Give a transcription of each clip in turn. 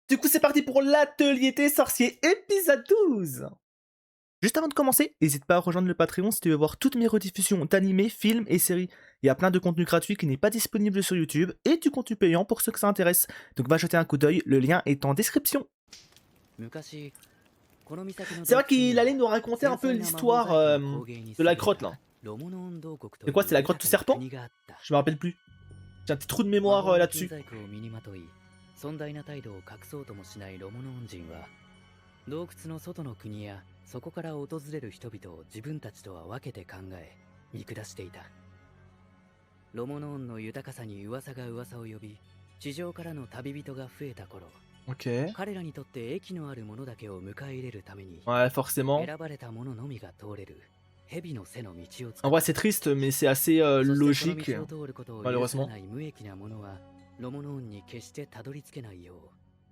Du coup, c'est parti pour l'atelier des sorciers, épisode 12. Juste avant de commencer, n'hésite pas à rejoindre le Patreon si tu veux voir toutes mes rediffusions d'animés, films et séries. Il y a plein de contenu gratuit qui n'est pas disponible sur YouTube et du contenu payant pour ceux que ça intéresse. Donc va jeter un coup d'œil, le lien est en description. C'est vrai qu'il allait nous raconter un peu l'histoire de la grotte là. C'est quoi, c'est la grotte du serpent? Je me rappelle plus. J'ai un petit trou de mémoire là-dessus. 洞窟の外の国やそこから訪れる人々を自分たちとは分けて考え見下していた。ロモノーンの豊かさに噂が噂を呼び、地上からの旅人が増えた頃、彼らにとって益のあるものだけを迎え入れるために、選ばれたもののみが通れる蛇の背の道を作る。En vrai, c'est triste, mais c'est assez logique, malheureusement. 無益なものはロモノーンに決してたどり着けないよ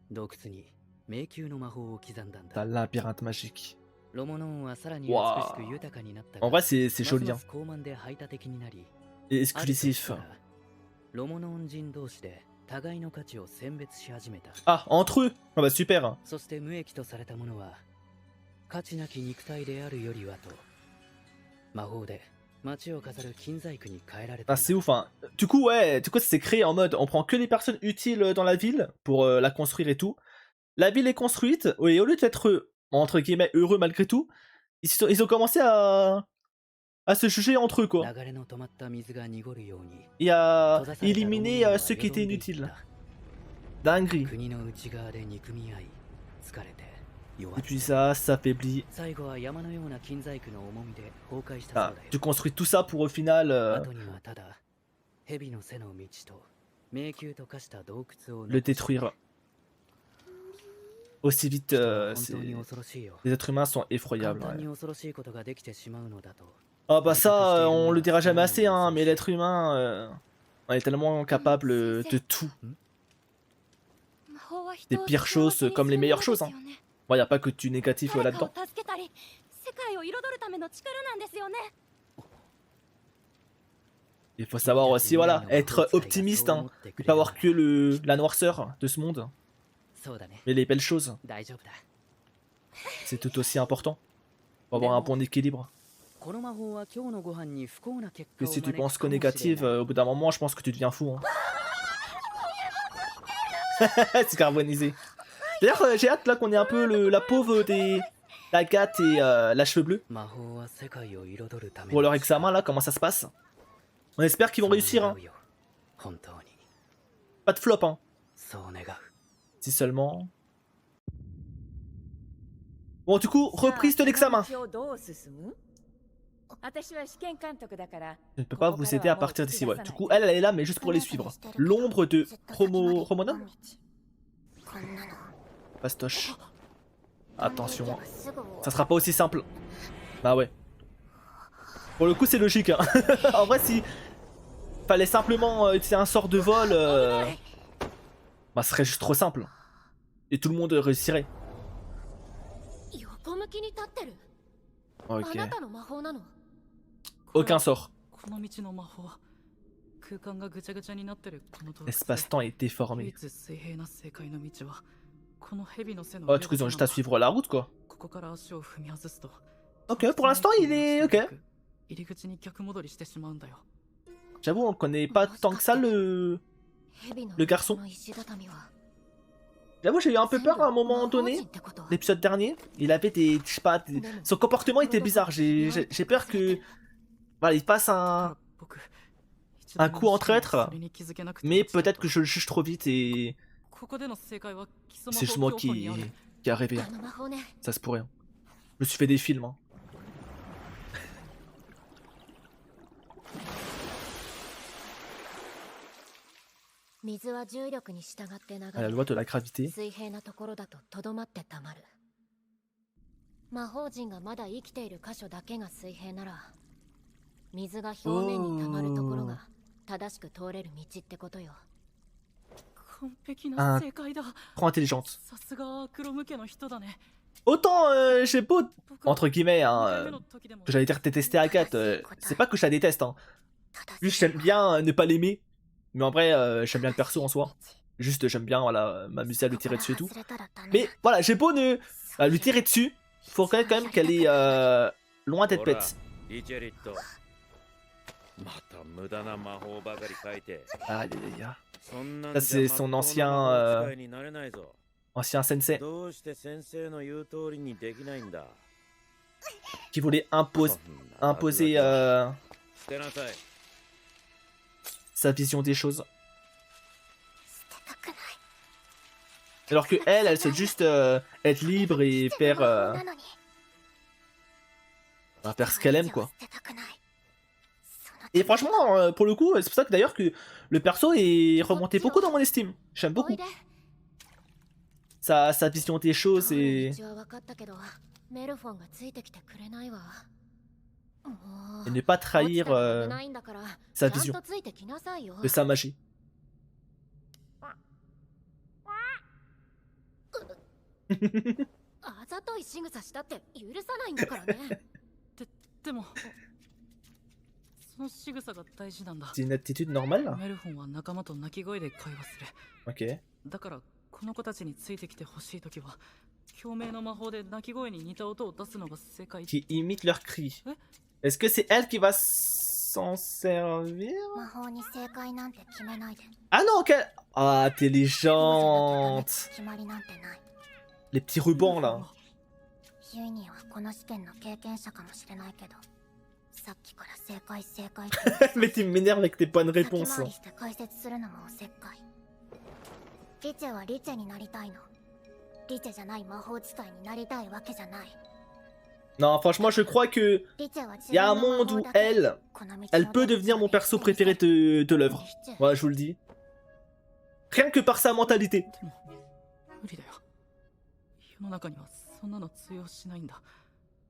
う、洞窟に T'as labyrinthe magique. Wow. En vrai, c'est joli. Hein. Et exclusif. Ah, entre eux. Ah bah super. Ah, c'est ouf. Hein. Du coup, ouais, c'est créé en mode on prend que les personnes utiles dans la ville pour la construire et tout. La ville est construite, et au lieu d'être, entre guillemets, heureux malgré tout, ils ont commencé à se juger entre eux, quoi. Et à éliminer ceux qui étaient inutiles. Dinguerie. Et puis ça s'affaiblit. Ah, tu construis tout ça pour au final le détruire. Aussi vite, les êtres humains sont effroyables. Ouais. Ah bah ça, on le dira jamais assez, hein, mais l'être humain, on est tellement capable de tout. Des pires choses comme les meilleures choses. Hein. Bon, y a pas que du négatif là-dedans. Il faut savoir aussi, voilà, être optimiste, hein, et pas avoir que la noirceur de ce monde. Mais les belles choses, c'est tout aussi important pour avoir un bon équilibre. Et si tu penses qu'au négatif, au bout d'un moment, je pense que tu deviens fou. Hein. C'est carbonisé. D'ailleurs, j'ai hâte là qu'on ait un peu la pauvre des Agathe et la cheveux bleus. Pour leur examen là, comment ça se passe? On espère qu'ils vont réussir. Hein. Pas de flop, hein. Si seulement... Bon, du coup, reprise de l'examen. Je ne peux pas vous aider à partir d'ici. Ouais. Du coup, elle est là, mais juste pour les suivre. L'ombre de Romonon. Pastoche. Attention. Ça sera pas aussi simple. Bah ouais. Pour le coup, c'est logique. Hein. En vrai, si... fallait simplement utiliser un sort de vol... bah, ce serait juste trop simple. Et tout le monde réussirait. Ok. Aucun sort. L'espace-temps est déformé. Oh, du coup, ils ont juste à suivre la route, quoi. Ok, pour l'instant, il est... Ok. J'avoue, on connaît pas tant que ça le garçon. J'avoue, j'ai eu un peu peur à un moment donné. L'épisode dernier, il avait des... Je sais pas, son comportement était bizarre. J'ai peur que... Voilà, il passe un coup en traître. Mais peut-être que je le juge trop vite et... c'est juste moi qui a rêvé. Hein. Ça se pourrait. Hein. Je me suis fait des films. Hein. À la loi de la gravité. Trop intelligente. Autant j'ai beau, entre guillemets, hein, que j'allais dire détester Agathe, c'est pas que je la déteste. Hein. Juste j'aime bien ne pas l'aimer. Mais en vrai, j'aime bien le perso en soi. Juste, j'aime bien, voilà, m'amuser à lui そこ tirer から dessus et tout. 外れたらダメ Mais voilà, j'ai beau ne lui tirer dessus, faut reconnaître quand même qu'elle est loin d'être ほら bête. リチェリットまた無駄な魔法ばかり書いて Aïe aïe aïe. そんなん Ça じゃ c'est son まっとうな ancien 魔法使いになれないぞ ancien sensei どうして先生の言う通りにできないんだ qui voulait こんな imposer 捨てなさい sa vision des choses. 捨てたくない Alors que elle souhaite juste être libre et 捨てる faire, 魔法なのに faire ce qu'elle aime quoi. 捨てたくないその Et franchement, pour le coup, c'est pour ça que d'ailleurs que le perso est remonté beaucoup dans mon estime. J'aime お beaucoup いで sa vision des choses 通る et 道は分かったけどメルフォンがついてきてくれないわもう ne pas 落ち trahir たら危ないんだから sa ちゃん vision とついてきなさいよ de sa magie. あざとい仕草したって許さないんだからねでもその仕草が大事なんだ C'est une attitude normale là. メルフォンは仲間と鳴き声で会話する Ok. だからこの子たちについてきてほしいときは共鳴の魔法で鳴き声に似た音を出すのが正解 Qui imite leurs cris. Hein? Est-ce que c'est elle qui va s'en servir? 魔法に正解なんて決めないで Ah non, ok. Ah, そうじゃなきゃダメ intelligente. 決まりなんてない Les petits rubans là. ユイニーはこの試験の経験者かもしれないけどさっきから正解正解って Mais tu m'énerves avec tes bonnes 先 réponses. 回りして解説するのもおせっかいリチェはリチェになりたいのリチェじゃない魔法使いになりたいわけじゃない Non, franchement, je crois que リチェは自 il y a 分 un の魔 monde 法 où だけで elle, この道の elle peut 出口 devenir を mon perso 見つけ préféré る de l'œuvre. リチェ Voilà, je vous le dis. Rien que par sa mentalité. でも無理だよ世の中にはそんなの通用しないんだ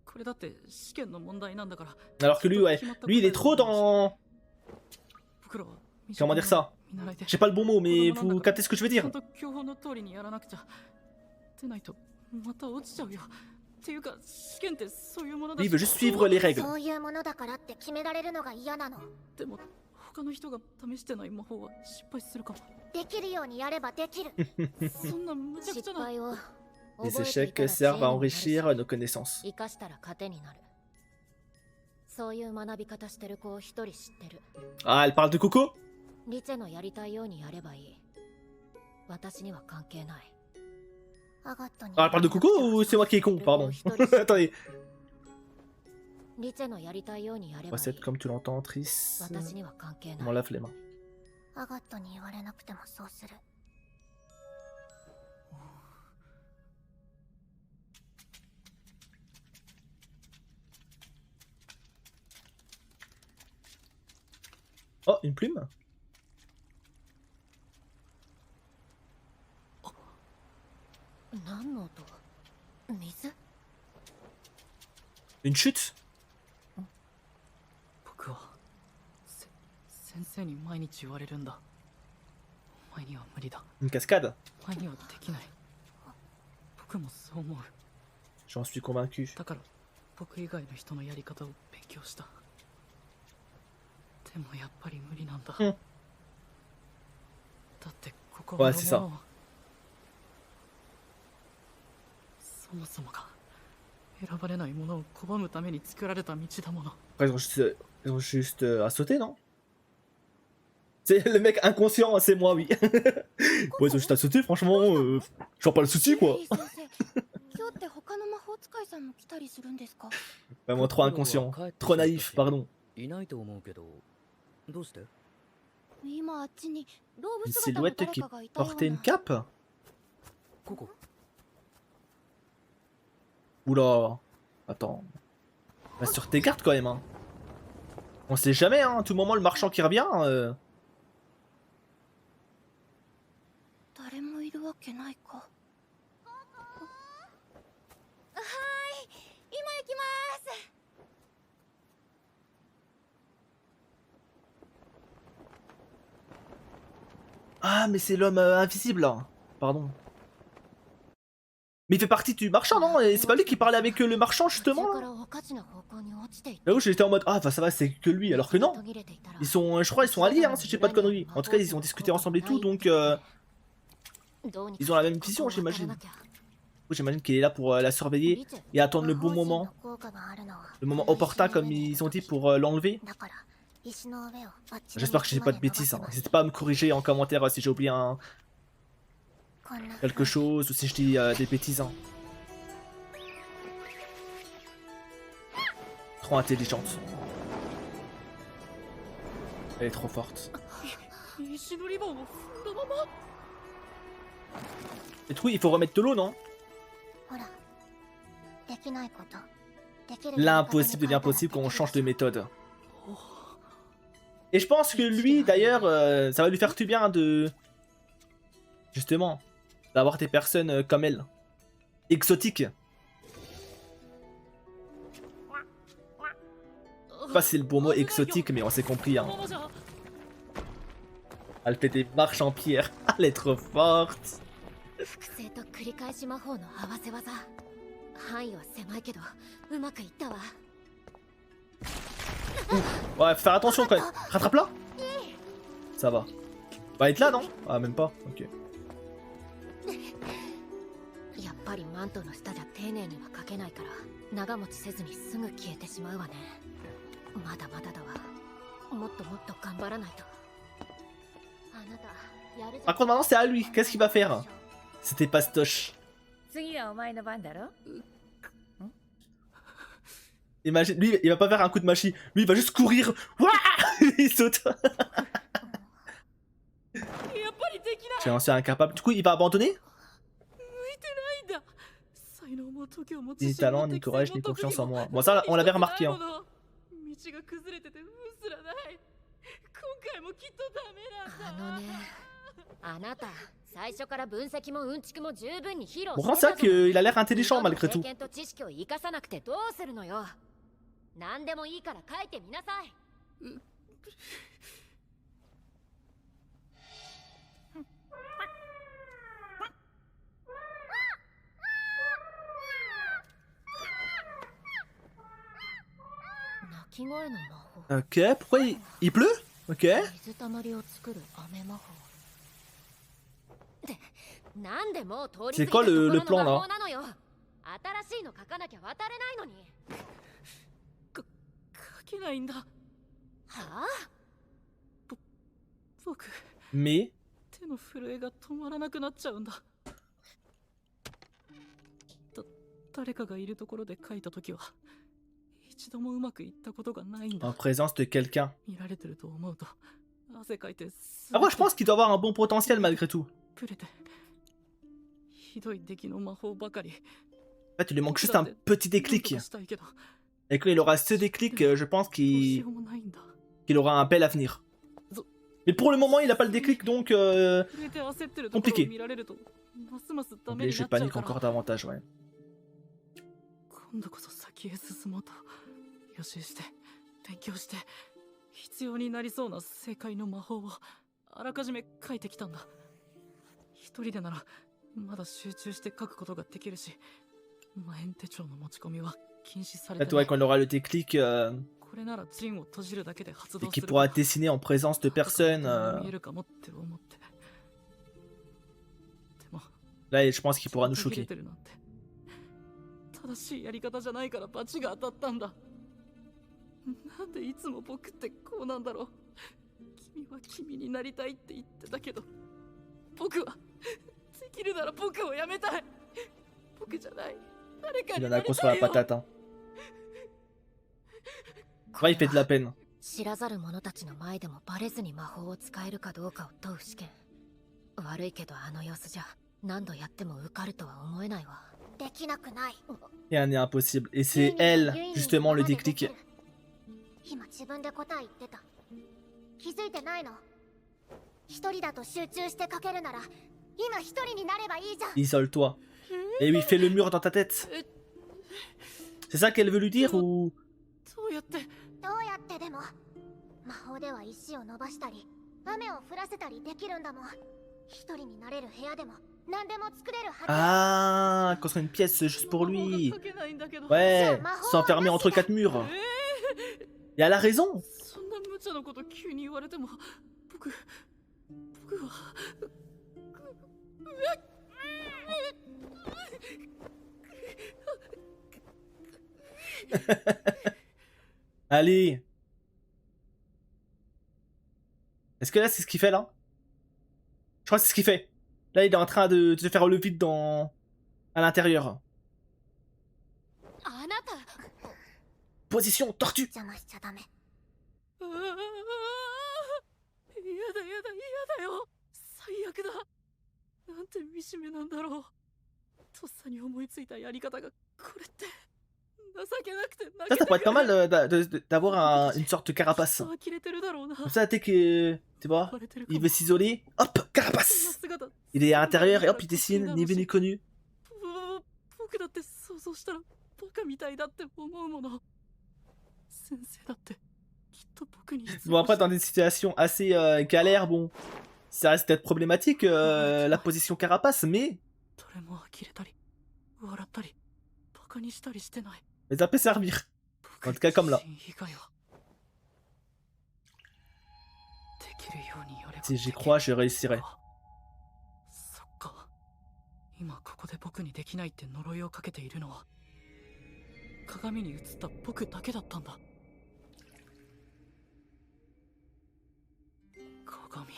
これだって試験の問題なんだから Alors que lui, ouais, lui, il est trop dans... 僕らは Comment dire ça? 見習いで J'ai pas le bon mot, mais vous captez ce que je veux ちゃ dire. んと教法の通りにやらなくちゃでないとまた落ちちゃうよっていうか試験ってそういうものだ Lui, il veut juste suivre les règles. そういうものだからって決められるのが嫌なのでも他の人が試してない魔法は失敗するかもできるようにやればできるそんな無茶苦茶な失敗を Les 覚えていた échecs ら servent à 知恵になる enrichir し nos connaissances. 生かしたら糧になるそういう学び方してる子を一人知ってる Ah, elle parle de Coco? リチェのやりたいようにやればいい私には関係ないアガットに Ah, elle parle de Coco ou c'est moi qui est con? Pardon. Attendez. リチェのやりたいようにやればいい Recette comme tu l'entends, Trice. 私には関係 On ない lave les mains. アガットに言われなくてもそうする Oh, une plume? 何の音水 Une chute? 僕は先生に毎日言われるんだお前には無理だ Une cascade? お前にはできない僕もそう思う J'en suis convaincu. だから僕以外の人のやり方を勉強したでもやっぱり無理なんだ、うんだってここは Ouais, c'est ça. そもそもが選ばれないものを拒むために作られた道だもの Après, ils ont juste à sauter, non? C'est le mec inconscient, c'est moi, oui. Ouais, ils ont juste à sauter, franchement, je vois pas le souci, quoi. 先生今日って他の魔法使いさんも来たりするんですか Vraiment trop inconscient. Trop naïf, pardon. いないと思うけどどうして今あっちに動 Une 物姿の silhouette 誰 qui かがいたよう portait une な cape? ここ Oula. Attends. Reste sur tes gardes quand même, hein. On sait jamais, hein. À tout moment, le marchand qui revient. 誰もいるわけないかはい今行きます Ah, mais c'est l'homme invisible, là. Pardon. Mais il fait partie du marchand, non? Et c'est pas lui qui parlait avec le marchand, 途中 justement, か là? らおかしな方向に落ちていって Là où j'étais en mode, ah, bah ça va, c'est que lui, alors que non. 途切れていたら Ils sont, je crois, ils sont alliés, hein, si j'ai pas de conneries. En tout cas, ils ont discuté ensemble et tout, donc Ils ont la même vision, j'imagine. J'imagine qu'il est là pour la surveiller et attendre le bon moment. Le moment opportun, comme ils ont dit, pour l'enlever. J'espère que je dis pas de bêtises. Hein. N'hésitez pas à me corriger en commentaire si j'ai oublié quelque chose ou si je dis des bêtises. Hein. Trop intelligente. Elle est trop forte. Et tout, il faut remettre de l'eau, non? L'impossible devient possible quand on change de méthode. Et je pense que lui, d'ailleurs, ça va lui faire du bien de... Justement, d'avoir des personnes comme elle. Exotiques. Je sais pas si c'est le bon mot exotique, mais on s'est compris. Hein. Elle fait des marches en pierre. Elle est trop forte. Ouais, faut faire attention quand même. Rattrape-la. Ça va. Va être là, non? Ah, même pas. Ok. Par contre, maintenant c'est à lui. Qu'est-ce qu'il va faire? C'était pastoche. Imagine, lui, il va pas faire un coup de machine. Lui, il va juste courir. Ouah, il saute. C'est un ancien incapable. Du coup, il va abandonner? Ni talent, ni courage, ni confiance en moi. Bon, ça, on l'avait remarqué. Hein. Bon, c'est vrai qu'il a l'air intelligent malgré tout. Ok, pourquoi il pleut? Ok. C'est quoi le plan là? Mais... En présence de quelqu'un. Après, je pense qu'il doit avoir un bon potentiel malgré tout. En fait, il lui manque juste un petit déclic. Et quand il aura ce déclic, je pense qu'il aura un bel avenir. Mais pour le moment, il n'a pas le déclic, donc... compliqué. Ok, je panique encore davantage, ouais. Peut-être ouais, quand il aura le déclic et qu'il pourra dessiner en présence de personnes. Là, je pense qu'il pourra nous choquer. Il en a gros sur la patate. Hein. Ouais, il fait de la peine. Rien n'est impossible. Et c'est elle, justement, le déclic. Isole-toi. Et oui, fais le mur dans ta tête. C'est ça qu'elle veut lui dire ou... Ah, construire une pièce juste pour lui. Ouais, s'enfermer entre quatre murs. Et elle a raison. Allez. Est-ce que là, c'est ce qu'il fait, là? Je crois que c'est ce qu'il fait. Là, il est en train de se faire le vide dans... à l'intérieur. あなた Position tortue. 邪魔しちゃダメ。うわあ、やだやだやだよ。最悪だ。なんて惨めなんだろう。とっさに思いついたやり方がこれって。情けなくて泣 Ça, け ça て pourrait être く pas る。 mal d'avoir une sorte de carapace. 呆れてるだろうな。 Comme ça, dès que... Tu vois, バレてるか il も veut s'isoler. Hop, そんな carapace. 姿 Il est à l'intérieur et hop, il dessine, ni vu ni connu. 僕だって想像したらバカみたいだって思うもの。先生だってきっと僕に質 Bon, 問 après, し dans des situations assez galères, bon, ça reste peut-être problématique, la position carapace, mais どれも呆れたり笑ったりバカにしたりしてない。 ça peut servir. 僕 En tout cas, comme là. 自身以外はできるようにやれば Si j'y crois, je réussirai. そっか。今ここで僕にできないって呪いをかけているのは鏡に映った僕だけだったんだ。鏡。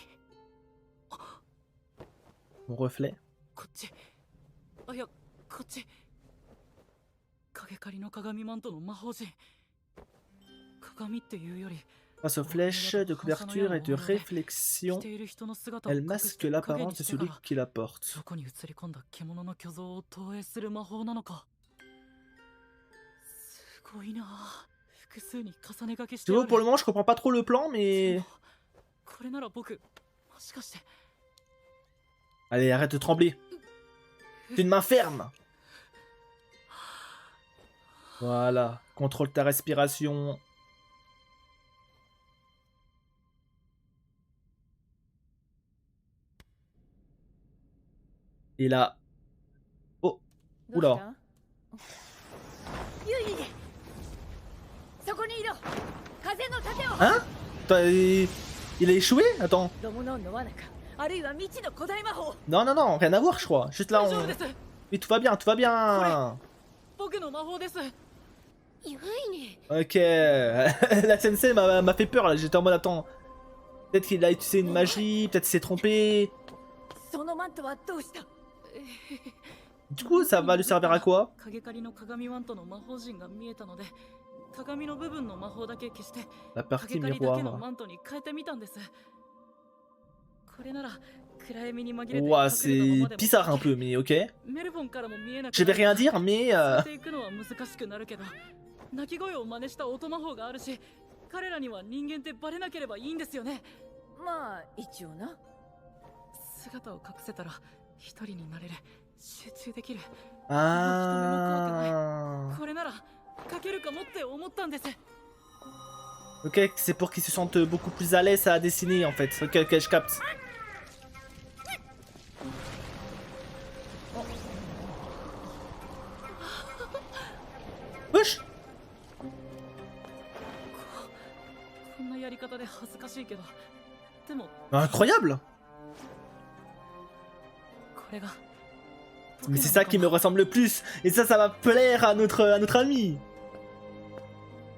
Mon reflet. こっち。あ、いや、こっち。影狩りの鏡マントの魔法陣。鏡っていうより、 Face aux flèches de couverture et de réflexion, 着ている人の姿を elle 隠 masque して影 l'apparence に de してな celui ら、 qui la porte. そこに映り込んだ獣の巨像を投影する魔法なのか。すごいなあ。複数に重ね掛けして Tu あ vois, る。 pour le moment, je comprends pas trop le plan, mais... これなら僕、もしかして。 Allez, arrête de trembler. T'es une main ferme. Voilà. Contrôle ta respiration. Et là... Oh. Oula. ユイそこにいろ風の盾を Hein Attends, il a échoué? Attends. ロモノンの罠かあるいは未知の古代魔法 Non, non, non, rien à voir, je crois. Juste là, 大丈夫 on... です。 Oui, tout va bien, tout va bien. 僕の魔法です。ユイに Ok. La sensei m'a fait peur, là. J'étais en mode, attends. Peut-être qu'il a utilisé une magie, peut-être qu'il s'est trompé. そのマントはどうした Du coup, ça va lui servir à quoi? 影狩りの鏡マントの魔法陣が見えたので、鏡の部分の魔法だけ消して、 La partie 影狩りだけの miroir. マントに変えてみたんです。これなら暗闇に紛れて Ouah, 隠れたまま c'est でも bizarre un peu, mais ok. メルボンからも見えなく Je vais rien dire, mais... 連れて行くのは難しくなるけど、鳴き声を真似した音魔法があるし、彼らには人間ってバレなければいいんですよね。まあ一応な姿を隠せたら一人になれる、集中できる。 Ah. これなら書けるかもって思ったんです。 Ok, c'est pour qu'ils se sentent beaucoup plus à l'aise à dessiner, en fait. Ok, ok, je capte. Wesh. こんなやり方で恥ずかしいけど、でも Incroyable. これが Mais c'est ça qui me ressemble le plus. Et ça va plaire à notre ami.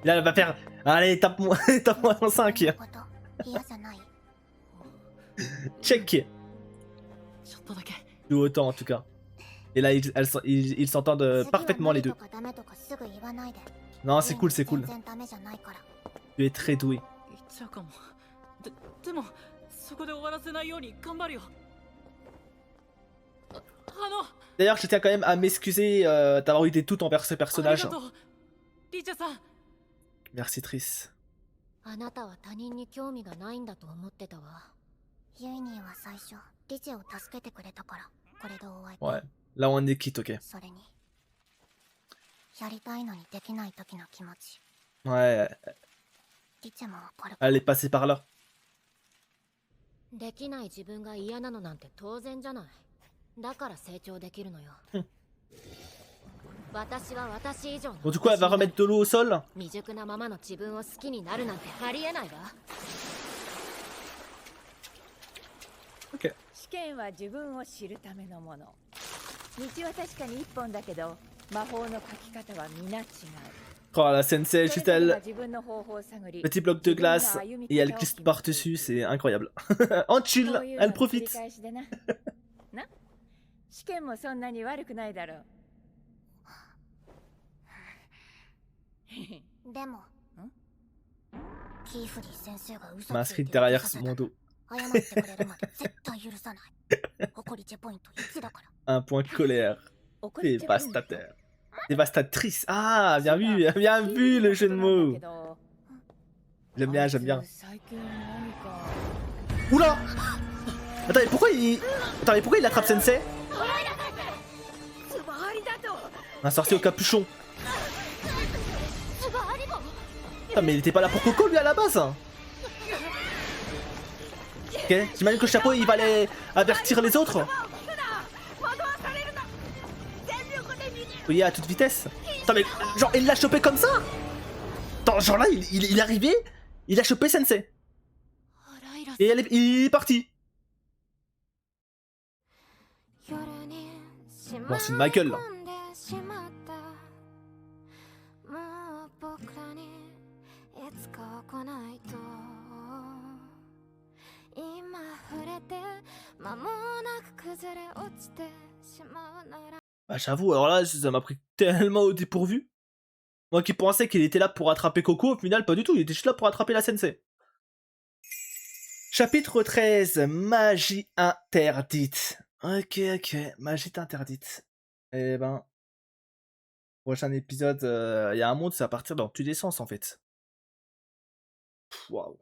Là, elle va faire... Allez, tape-moi tape-moi en 5. こと嫌じゃない Check. ちょっとだけ。 Du autant, en tout cas. Et là, ils s'entendent parfaitement, les deux. 次は何とかダメとかすぐ言わないで Non, c'est cool, c'est cool. 全然ダメじゃないから Tu es très doué. 言っちゃうかも。でもそこで終わらせないように頑張るよ。D'ailleurs, je tiens quand même à m'excuser d'avoir eu des doutes envers ce ありが personnage. とうリチャさん。 Merci, Triss. あなたは他人に興味がないんだと思ってたわユイニーは最初リチェを助けてくれたからこれで終わり Ouais. Là, on est quitte, ok. それにやりたいのにできない時の気持ち Ouais, リチェもわかる elle est passée par là. できない自分が嫌なのなんて当然じゃないだから成長できるのよ私は私以上の Bon, du coup, elle va remettre de l'eau au sol. 未熟なままの自分を好きになるなんてありえないわ Ok. し験は自分を知るためのもの。道は確かに一本だけど、魔法の書き方は皆違う。 Oh, la sensei, juste elle. 自分の方法を探り、 Petit bloc de glace et elle glisse par-dessus, c'est incroyable. En chill, elle profite. な、試験もそんなに悪くないだろう。でもキーフリー先生が嘘つ Masqué いてる derrière とさ mon dos. 謝ってくれるまで絶対許さない誇りチェポイント1だから Un point colère. Dévastateur. Dévastatrice. Ah, bien vu le jeu de mots. J'aime bien, j'aime bien. Oula! Attends, mais pourquoi il attrape Sensei? Un sorcier au capuchon. Putain, mais il était pas là pour Coco lui à la base. Ok, j'imagine que le chapeau il va aller avertir les autres. Oui, à toute vitesse. Attends, mais genre il l'a chopé comme ça? Attends, genre là il est arrivé, il a chopé Sensei. Et il est parti. Bon, c'est une Michael là. Bah j'avoue, alors là ça m'a pris tellement au dépourvu. Moi qui pensais qu'il était là pour attraper Coco, au final pas du tout, il était juste là pour attraper la Sensei. Chapitre 13, magie interdite. Ok, magie interdite. Eh ben, prochain épisode, il y a un monde, ça va partir dans tous les sens en fait. Waouh.